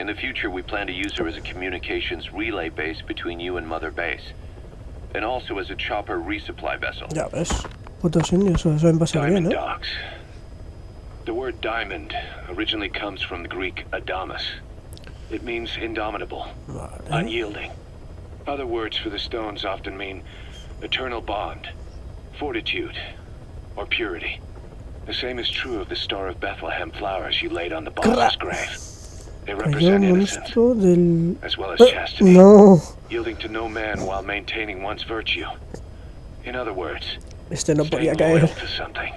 In the future, we plan to use her as a communications relay base between you and Mother Base, and also as a chopper resupply vessel. Ya ves. Putos indios, eso me pasa bien, Diamond ¿eh? docks. The word diamond originally comes from the Greek adamas. It means indomitable, Vale. unyielding. Other words for the stones often mean eternal bond, fortitude, or purity. The same is true of the Star of Bethlehem flowers you laid on the boss's grave. They Cayó represent innocence, monstruo del... as well as chastity, No. yielding to no man while maintaining one's virtue. In other words, Este no podía staying loyal caer. to something.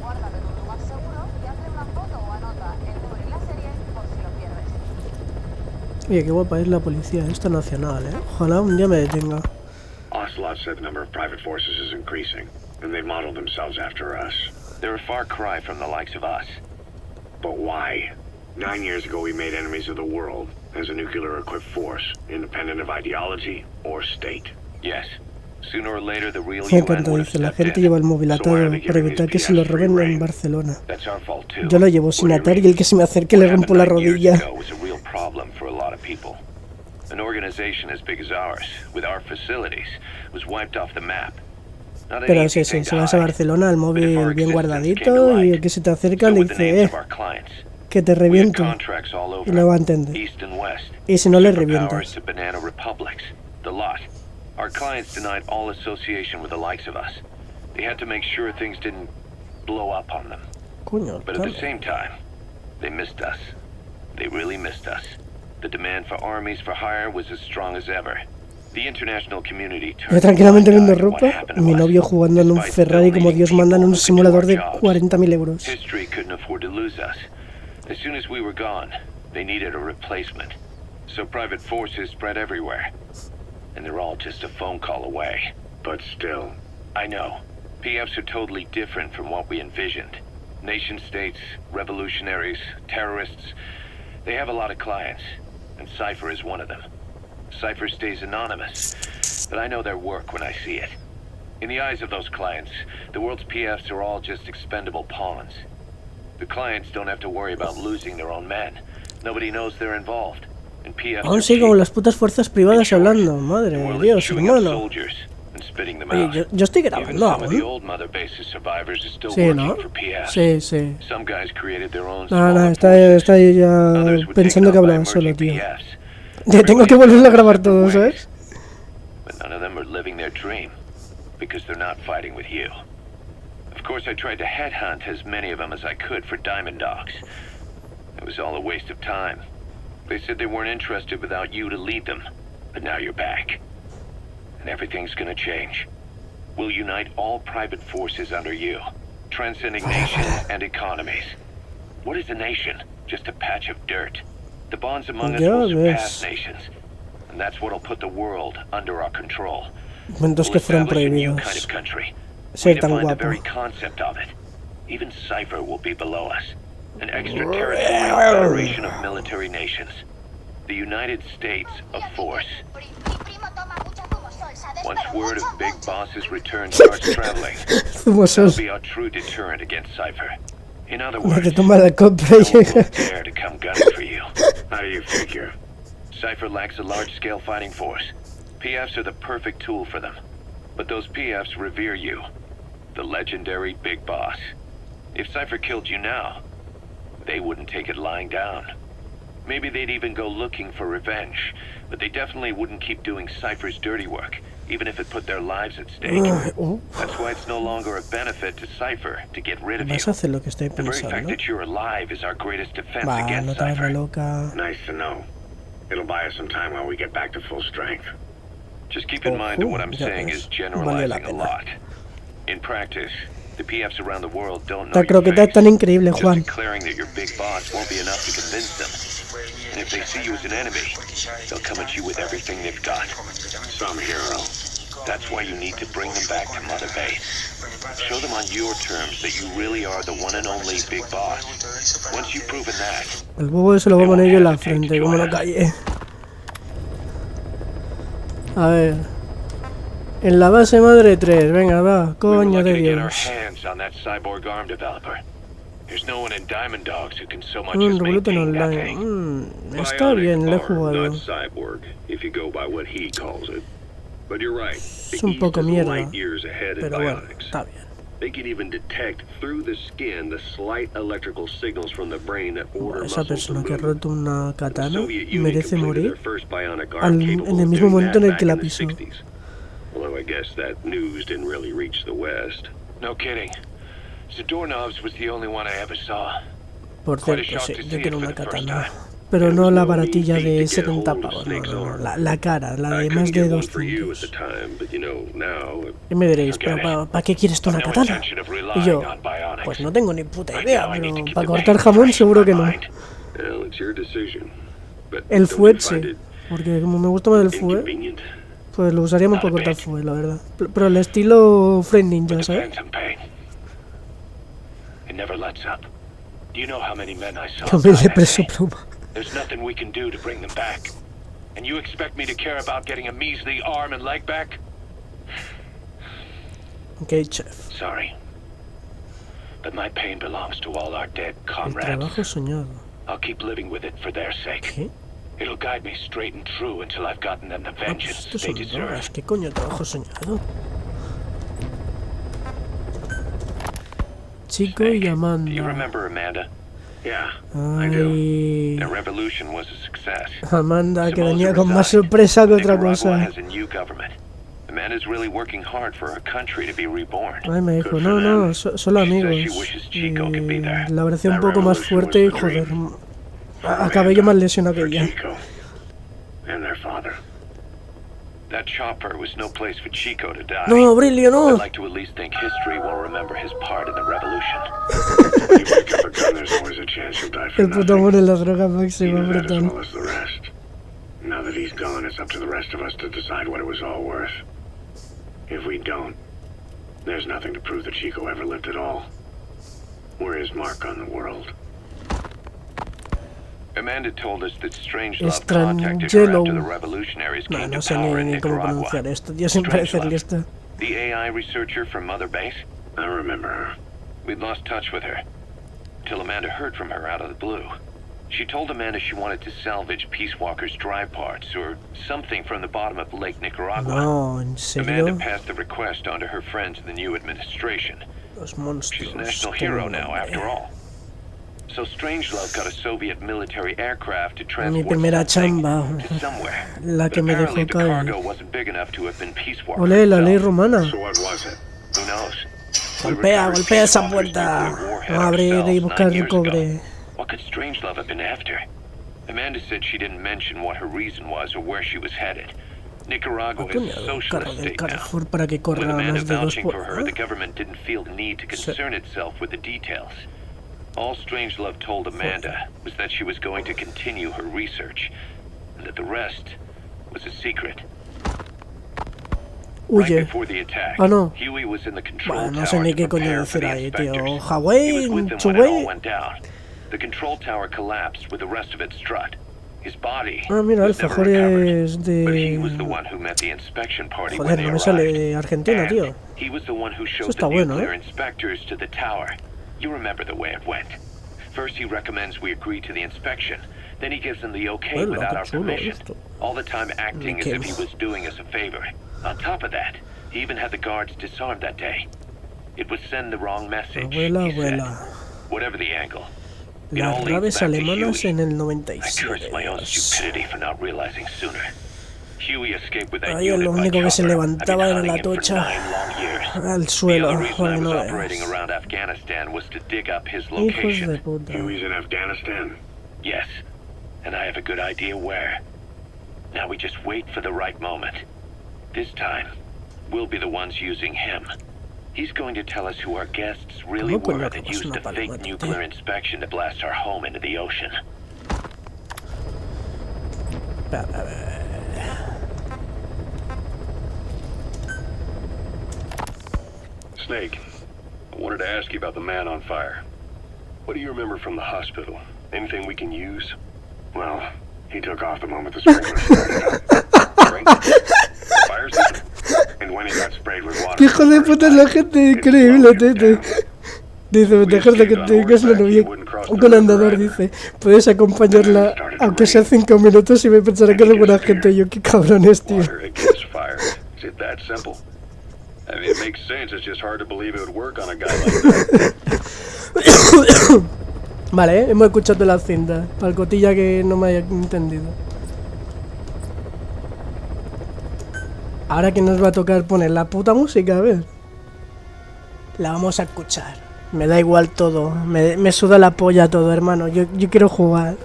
Guárdalo en un lugar seguro y hazle una foto o anota el número y la serie por si lo pierdes. Oye, qué guapa es la policía esta nacional, ¿eh? Ojalá un día me detenga. Ocelot said the number of private forces is increasing, and they modeled themselves after us. They're a far cry from the likes of us. But why? 9 years ago we made enemies of the world as a nuclear-equipped force, independent of ideology or state. Yes. Sooner or later, the real Me UN encanta, would have dice, la stepped gente in. lleva el móvil atado para evitar que se lo roben en Barcelona. That's our fault too. Yo lo llevo sin atar y el que se me acerque le What rompo la happened 9 years rodilla. ago was a real problem for a lot of people. An organization as big as ours, with our facilities, was wiped off the map. Not an Pero easy sí, thing si to vas a hide. Barcelona, el But if móvil our bien existence guardadito came to y light, el que se te acerca so le would the dice, names of our clients. que te We had reviento. contracts all over, Y lo va a entender. east and west. Y si no le Superpowers revientas. to banana republics, the lot. Our clients denied all association with the likes of us. They had to make sure things didn't blow up on them. Coño, But at the tal. same time, they missed us. They really missed us. The demand for armies for hire was as strong as ever. The international community Yo tranquilamente viendo ropa, mi novio jugando en un Ferrari como Dios manda en un simulador de 40.000 euros. History couldn't afford to lose us. As soon as we were gone, they needed a replacement. So private forces spread everywhere. And they're all just a phone call away. But still. I know. PFs are totally different from what we envisioned. Nation states, revolutionaries, terrorists. They have a lot of clients. And Cypher is one of them. Cypher stays anonymous, but I know their work when I see it. In the eyes of those clients, the world's PFs are all just expendable pawns. The clients don't have to worry about losing their own men. Nobody knows they're involved. And PFs Aún sí, como las putas fuerzas privadas hablando. Madre de Dios, hermano. Oye, yo estoy grabando aún. Sí, ¿no? Sí, sí. No, está ahí ya pensando que hablaba solo, tío. Tengo que volver a grabar todo, ¿sabes? But none of them are living their dream because they're not fighting with you. Of course, I tried to headhunt as many of them as I could for diamond dogs. It was all a waste of time. They said they weren't interested without you to lead them, but now you're back. And everything's gonna change. We'll unite all private forces under you, transcending nations and economies. What is a nation? Just a patch of dirt. The bonds among us will surpass nations, and that's what'll put the world under our control. Momentos que fueron prohibidos. Ser tan guapo. The very concept of it. Even Cypher will be below us. An extraterritorial federation of military nations. The United States of Force. Once word of Big Boss's return starts traveling, that'll be our true deterrent against Cypher. In other words, no one will dare to come gunning for you. How do you figure? Cypher lacks a large-scale fighting force. PFs are the perfect tool for them. But those PFs revere you, the legendary Big Boss. If Cypher killed you now, they wouldn't take it lying down. Maybe they'd even go looking for revenge, but they definitely wouldn't keep doing Cypher's dirty work, even if it put their lives at stake. That's why it's no longer a benefit to Cypher to get rid of you. The very fact that you're alive is our greatest defense against Cypher. Nice to know. It'll buy us some time while we get back to full strength. Just keep in mind that what I'm saying is generalizing a lot. In practice, the PFs around the world don't know your face. Just declaring that your big boss won't be enough to convince them. And if they see you as an enemy, they'll come at you with everything they've got. Some hero. That's why you need to bring them back to Mother Base. Show them on your terms that you really are the one and only Big Boss. Once you've proven that, el bobo se lo voy a poner yo en la frente, como lo calle. A ver. En la base madre 3, venga, va, coño de Dios. Revolution Online. Está bien, le he jugado. Es un poco mierda, pero bueno, está bien. Esa persona que ha roto una katana merece morir en el mismo momento en el que la pisó. Although I guess that news didn't really reach the West. No kidding. Zadornov's was the only one I ever saw. Por cierto, sí, yo quiero una katana. Pero no la baratilla de 70 pavos, no, la cara, la de más de 200. Y me diréis, pero ¿para qué quieres tú una katana? Y yo, pues no tengo ni puta idea, pero para cortar jamón seguro que no. El fuet sí, porque como me gusta más el fuet, pues lo usaríamos para cortar fuet, la verdad. Pero el estilo Frame Ninja, ¿sabes? Que humilde preso pluma. There's nothing we can do to bring them back. And you expect me to care about getting a measly arm and leg back? Okay, chef. Sorry. But my pain belongs to all our dead El trabajo comrades. soñado. I'll keep living with it for their sake. ¿Qué? It'll guide me straight and true until I've gotten them the Ah, pues vengeance estos they son deserve. drogas. ¿Qué coño trabajo soñado? Chico y Do you Amanda. remember Amanda? Yeah, I do. Ay, Their revolution was a success. Amanda, que Somoza venía con más resigned. sorpresa que otra Nicaragua cosa. has a new government. Amanda's really working hard for her country to be reborn. Ay, me dijo, no, solo amigos. Y la abracé un poco más fuerte y joder. Acabé yo más lesionado que ella. Chico and their father. That chopper was no place for Chico to die. No, Aurelio, no. I'd like to at least think history will remember his part in the revolution. When you pick up a gun, there's always a chance you'll die for El puto amor nothing. en la droga máxima, Either that as brutal. well as the rest. Now that he's gone, it's up to the rest of us to decide what it was all worth. If we don't, there's nothing to prove that Chico ever lived at all. We're his mark on the world. Amanda told us that Strangelove contacted her after the revolutionaries came No to sé power in ni cómo Nicaragua. pronunciar esto, tío, sin parecer listo. The AI researcher from Mother Base? I remember her. We'd lost touch with her, till Amanda heard from her out of the blue. She told Amanda she wanted to salvage Peace Walker's drive parts, or something from the bottom of Lake Nicaragua. No, ¿en Amanda serio? passed the request on to her friends in the new administration. Los She's monstruos. a national qué hero nombre. now, after all. So Strangelove got a Soviet military aircraft to Mi transport primera something chamba. to somewhere. La que me Apparently dejó the caer. cargo wasn't big enough to have been Peace Walker Olé, la ley himself. romana. So what was it? Who knows? Golpea, golpea esa puerta. Vamos a abrir y buscar el cobre. What could Strangelove have been after? Amanda said she didn't mention what her reason was or where she was headed. Nicaragua is Coño, a el socialist carro del state now. Carrefour para que With corra Amanda más de dos vouching por... for her, the government didn't feel the need to concern itself with the details. All Strangelove told Amanda was that she was going to continue her research, and that the rest was a secret. Right Huye. before the attack, Ah, no. Huey was in the control Bueno, no tower sé ni to qué coño prepare for decir the ahí, tío. inspectors. He was Hawái, with them when it all Chuguay. went down. The control tower collapsed with the rest of its strut. His body Ah, mira, was never alfajores recovered, but he was the de... one who met the inspection party when Joder, they no me arrived. sale de Argentina, And tío. he was the one who showed está the bueno, nuclear inspectors to the tower. You remember the way it went. First he recommends we agree to the inspection. Then he gives them the okay Bueno, without qué our chulo permission. esto. All the time acting as Qué- if he was doing us a favor. On top of that, he even had the guards disarmed that day. It would send the wrong message, Abuela, he said. abuela. Whatever the angle. It Las all leads naves back to alemanas Huey. en el I 97. cursed my own stupidity for not realizing sooner. Huey escaped with that Ahí unit lo by único que se chopper. levantaba I've era been la hunting him for tocha 9 long years. al The suelo. other reason I Joder, no was operating veas. around Afghanistan was to dig up his Hijos de location. puta. Huey's in Afghanistan? Yes, and I have a good idea where. Now we just wait for the right moment. This time, we'll be the ones using him. He's going to tell us who our guests really ¿Cómo coño were te that pasa used una a fake paloma, nuclear tío? inspection to blast our home into the ocean. Snake, I wanted to ask you about the man on fire. What do you remember from the hospital? Anything we can use? Well, he took off the moment the sprinkler started up. Fire system? And when he got sprayed with water. ¡Qué hijo de puta es la gente! Increíble, tete. Dice, dejar de que tengas la novia con andador, dice. Puedes acompañarla, aunque sea 5 minutos, y me pensará que es buena gente. Yo, qué cabrones, tío. Water against fire. Is it that simple? I mean, it makes sense. It's just hard to believe it would work on a guy like that. Vale, hemos escuchado la cinta. Palcotilla que no me haya entendido. Ahora que nos va a tocar poner la puta música, a ver. La vamos a escuchar. Me da igual todo. Me suda la polla todo, hermano. Yo quiero jugar.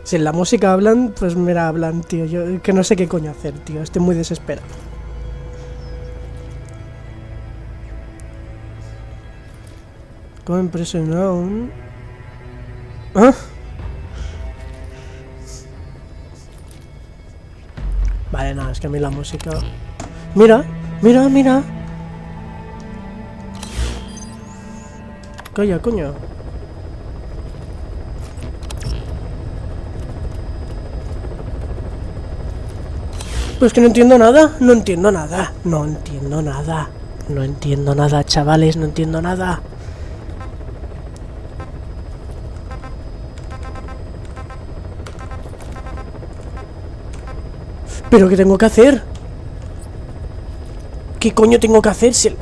Si en la música hablan, pues mira, hablan, tío. Yo es que no sé qué coño hacer, tío. Estoy muy desesperado. ¿Cómo impresionó un...? ¿Ah? Vale, no, es que a mí la música... Mira, mira, mira. Calla, coño. Pues que no entiendo nada, no entiendo nada, no entiendo nada. No entiendo nada, chavales, no entiendo nada. ¿Pero qué tengo que hacer? ¿Qué coño tengo que hacer? Si el...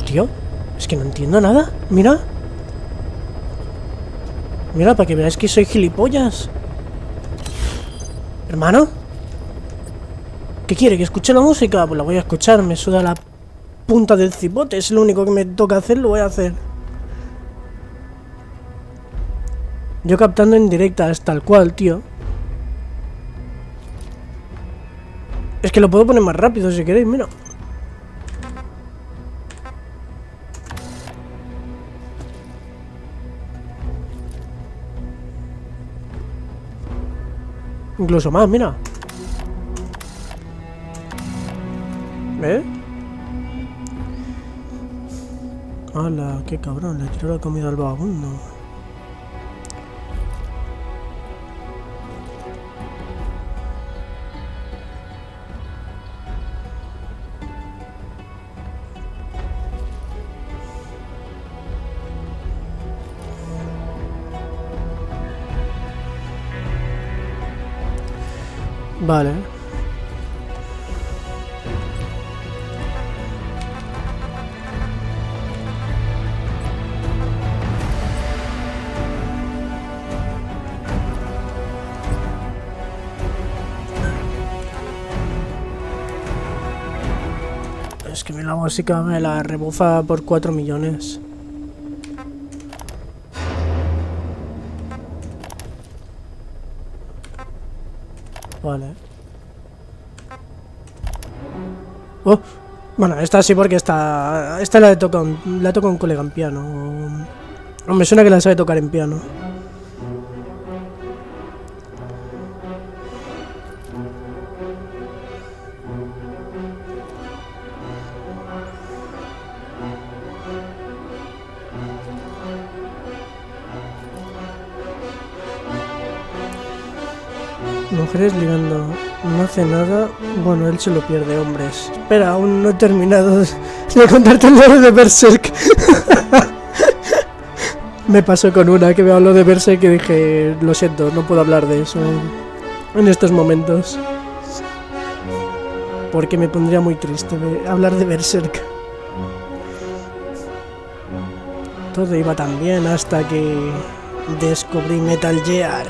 Tío, es que no entiendo nada. Mira. Mira, para que veáis que soy gilipollas. Hermano. ¿Qué quiere? ¿Que escuche la música? Pues la voy a escuchar. Me suda la punta del cipote. Es lo único que me toca hacer, lo voy a hacer. Yo captando en directa, es tal cual, tío. Es que lo puedo poner más rápido si queréis, mira. Incluso más, mira. ¿Ves? ¡Hala! ¡Qué cabrón! Le tiró la comida al vagabundo. Vale. Es que la música me la rebufa por 4 millones. Vale. Oh, bueno, esta sí porque esta la he tocado un colega en piano. No me suena que la sabe tocar en piano. Mujeres ligando, no hace nada. Bueno, él se lo pierde, hombres. Espera, aún no he terminado de contarte el lore de Berserk. Me pasó con una que me habló de Berserk y dije, lo siento, no puedo hablar de eso en estos momentos. Porque me pondría muy triste hablar de Berserk. Todo iba tan bien hasta que descubrí Metal Gear.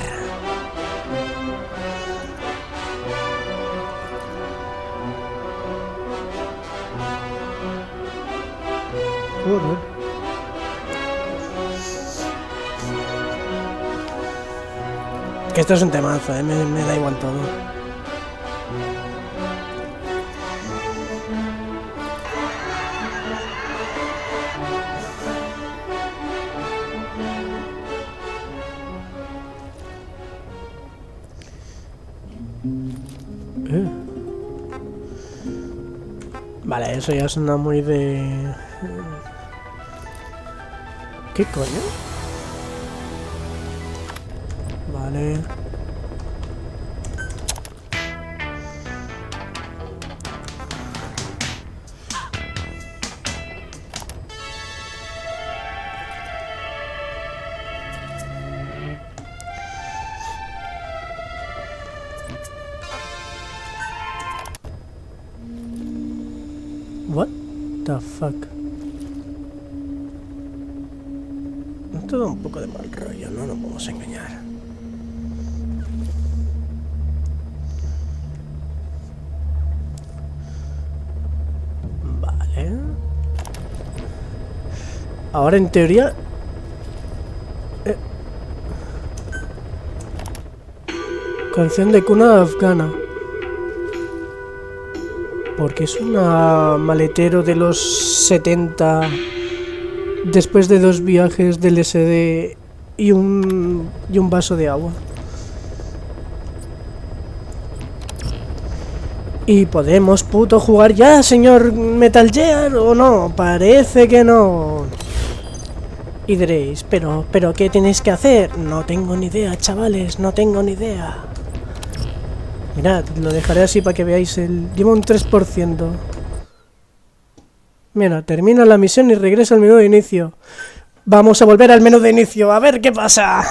Que esto es un temazo, me da igual todo. Vale, eso ya suena muy de... ¿Qué coño? Vale. What the fuck? Esto da un poco de mal rollo, no nos vamos a engañar. Vale. Ahora en teoría... Canción de cuna afgana. Porque es una maletero de los 70... Después de 2 viajes del SD y un vaso de agua. ¿Y podemos, puto, jugar ya, señor Metal Gear, o no? Parece que no. Y diréis, pero, ¿qué tenéis que hacer? No tengo ni idea, chavales, no tengo ni idea. Mirad, lo dejaré así para que veáis el... Lleva un 3%. Mira, termina la misión y regresa al menú de inicio. Vamos a volver al menú de inicio, a ver qué pasa.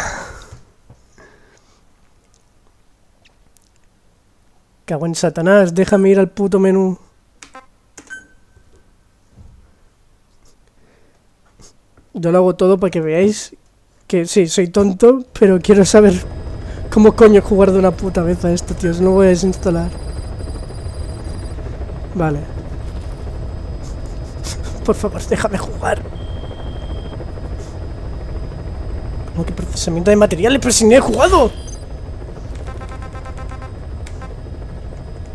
Cago en Satanás, déjame ir al puto menú. Yo lo hago todo para que veáis que sí, soy tonto, pero quiero saber cómo coño jugar de una puta vez a esto, tío. No voy a desinstalar. Vale. Por favor, déjame jugar. No, que procesamiento de materiales, pero si no he jugado.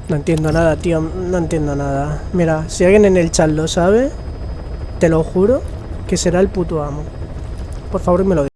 No entiendo nada, tío. No entiendo nada. Mira, si alguien en el chat lo sabe, te lo juro que será el puto amo. Por favor, me lo digas.